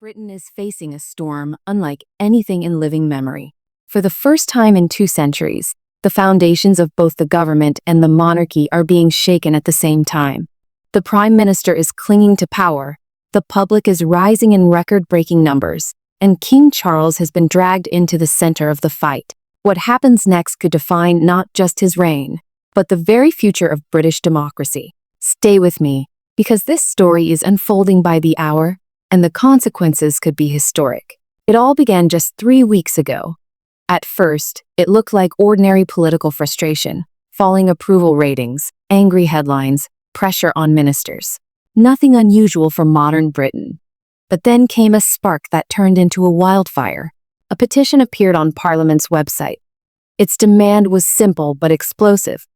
Britain is facing a storm unlike anything in living memory. For the first time in 2 centuries, the foundations of both the government and the monarchy are being shaken at the same time. The Prime Minister is clinging to power, the public is rising in record-breaking numbers, and King Charles has been dragged into the center of the fight. What happens next could define not just his reign, but the very future of British democracy. Stay with me, because this story is unfolding by the hour, and the consequences could be historic. It all began just 3 weeks ago. At first, it looked like ordinary political frustration, falling approval ratings, angry headlines, pressure on ministers. Nothing unusual for modern Britain. But then came a spark that turned into a wildfire. A petition appeared on Parliament's website. Its demand was simple but explosive.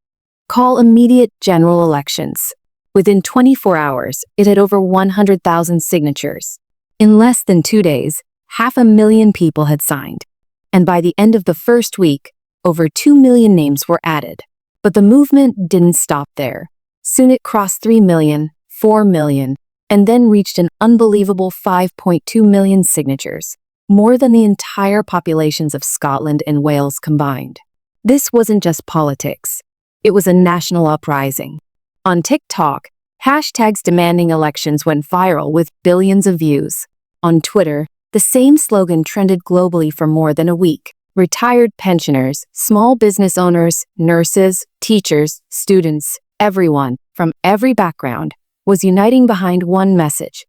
Call immediate general elections. Within 24 hours, it had over 100,000 signatures. In less than 2 days, 500,000 people had signed. And by the end of the first week, over 2 million names were added. But the movement didn't stop there. Soon it crossed 3 million, 4 million, and then reached an unbelievable 5.2 million signatures, more than the entire populations of Scotland and Wales combined. This wasn't just politics. It was a national uprising. On TikTok, hashtags demanding elections went viral with billions of views. On Twitter, the same slogan trended globally for more than a week. Retired pensioners, small business owners, nurses, teachers, students, everyone, from every background, was uniting behind one message: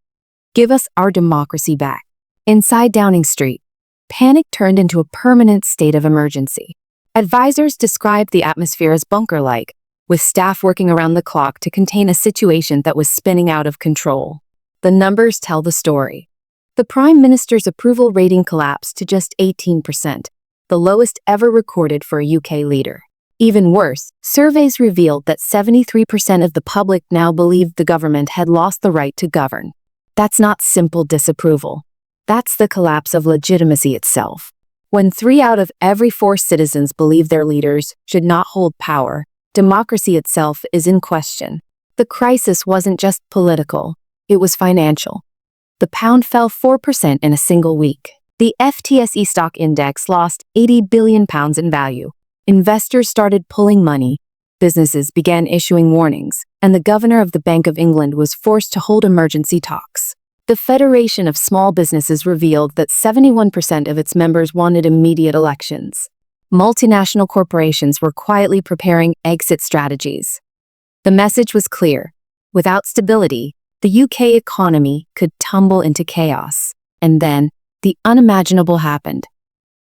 give us our democracy back. Inside Downing Street, panic turned into a permanent state of emergency. Advisors described the atmosphere as bunker-like, with staff working around the clock to contain a situation that was spinning out of control. The numbers tell the story. The Prime Minister's approval rating collapsed to just 18%, the lowest ever recorded for a UK leader. Even worse, surveys revealed that 73% of the public now believed the government had lost the right to govern. That's not simple disapproval. That's the collapse of legitimacy itself. When 3 out of every 4 citizens believe their leaders should not hold power, democracy itself is in question. The crisis wasn't just political, it was financial. The pound fell 4% in a single week. The FTSE stock index lost £80 billion in value. Investors started pulling money, businesses began issuing warnings, and the governor of the Bank of England was forced to hold emergency talks. The Federation of Small Businesses revealed that 71% of its members wanted immediate elections. Multinational corporations were quietly preparing exit strategies. The message was clear. Without stability, the UK economy could tumble into chaos. And then, the unimaginable happened.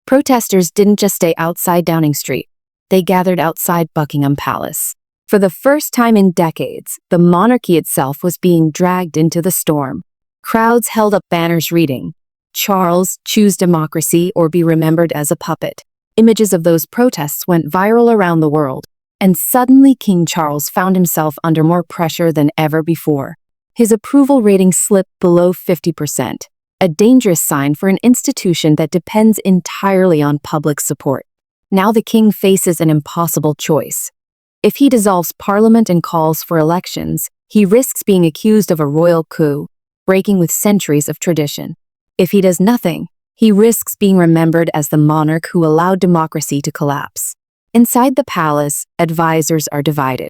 Protesters didn't just stay outside Downing Street. They gathered outside Buckingham Palace. For the first time in decades, the monarchy itself was being dragged into the storm. Crowds held up banners reading, "Charles, choose democracy or be remembered as a puppet." Images of those protests went viral around the world, and suddenly King Charles found himself under more pressure than ever before. His approval rating slipped below 50%, a dangerous sign for an institution that depends entirely on public support. Now the king faces an impossible choice. If he dissolves parliament and calls for elections, he risks being accused of a royal coup, breaking with centuries of tradition. If he does nothing, he risks being remembered as the monarch who allowed democracy to collapse. Inside the palace, advisors are divided.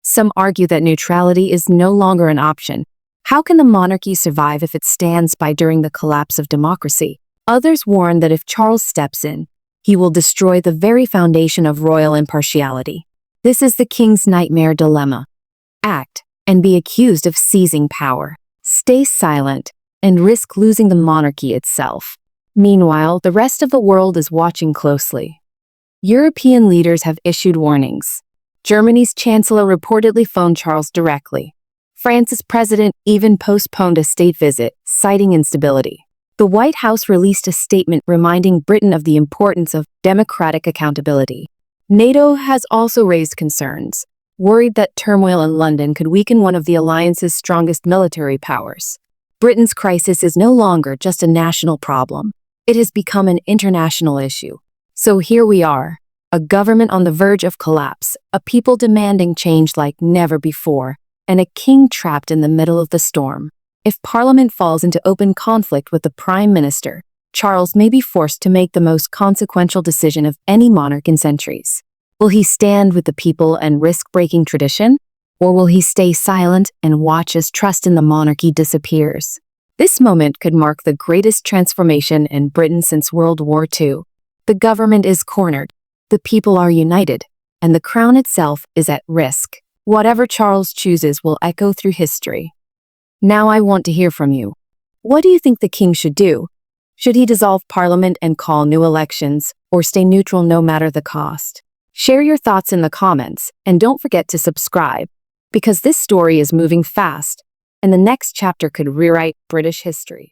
Some argue that neutrality is no longer an option. How can the monarchy survive if it stands by during the collapse of democracy? Others warn that if Charles steps in, he will destroy the very foundation of royal impartiality. This is the king's nightmare dilemma. Act and be accused of seizing power. Stay silent and risk losing the monarchy itself. Meanwhile, the rest of the world is watching closely. European leaders have issued warnings. Germany's chancellor reportedly phoned Charles directly. France's president even postponed a state visit, citing instability. The White House released a statement reminding Britain of the importance of democratic accountability. NATO has also raised concerns, worried that turmoil in London could weaken one of the alliance's strongest military powers. Britain's crisis is no longer just a national problem. It has become an international issue. So here we are, a government on the verge of collapse, a people demanding change like never before, and a king trapped in the middle of the storm. If Parliament falls into open conflict with the Prime Minister, Charles may be forced to make the most consequential decision of any monarch in centuries. Will he stand with the people and risk breaking tradition? Or will he stay silent and watch as trust in the monarchy disappears? This moment could mark the greatest transformation in Britain since World War II. The government is cornered, the people are united, and the crown itself is at risk. Whatever Charles chooses will echo through history. Now I want to hear from you. What do you think the king should do? Should he dissolve Parliament and call new elections, or stay neutral no matter the cost? Share your thoughts in the comments, and don't forget to subscribe, because this story is moving fast, and the next chapter could rewrite British history.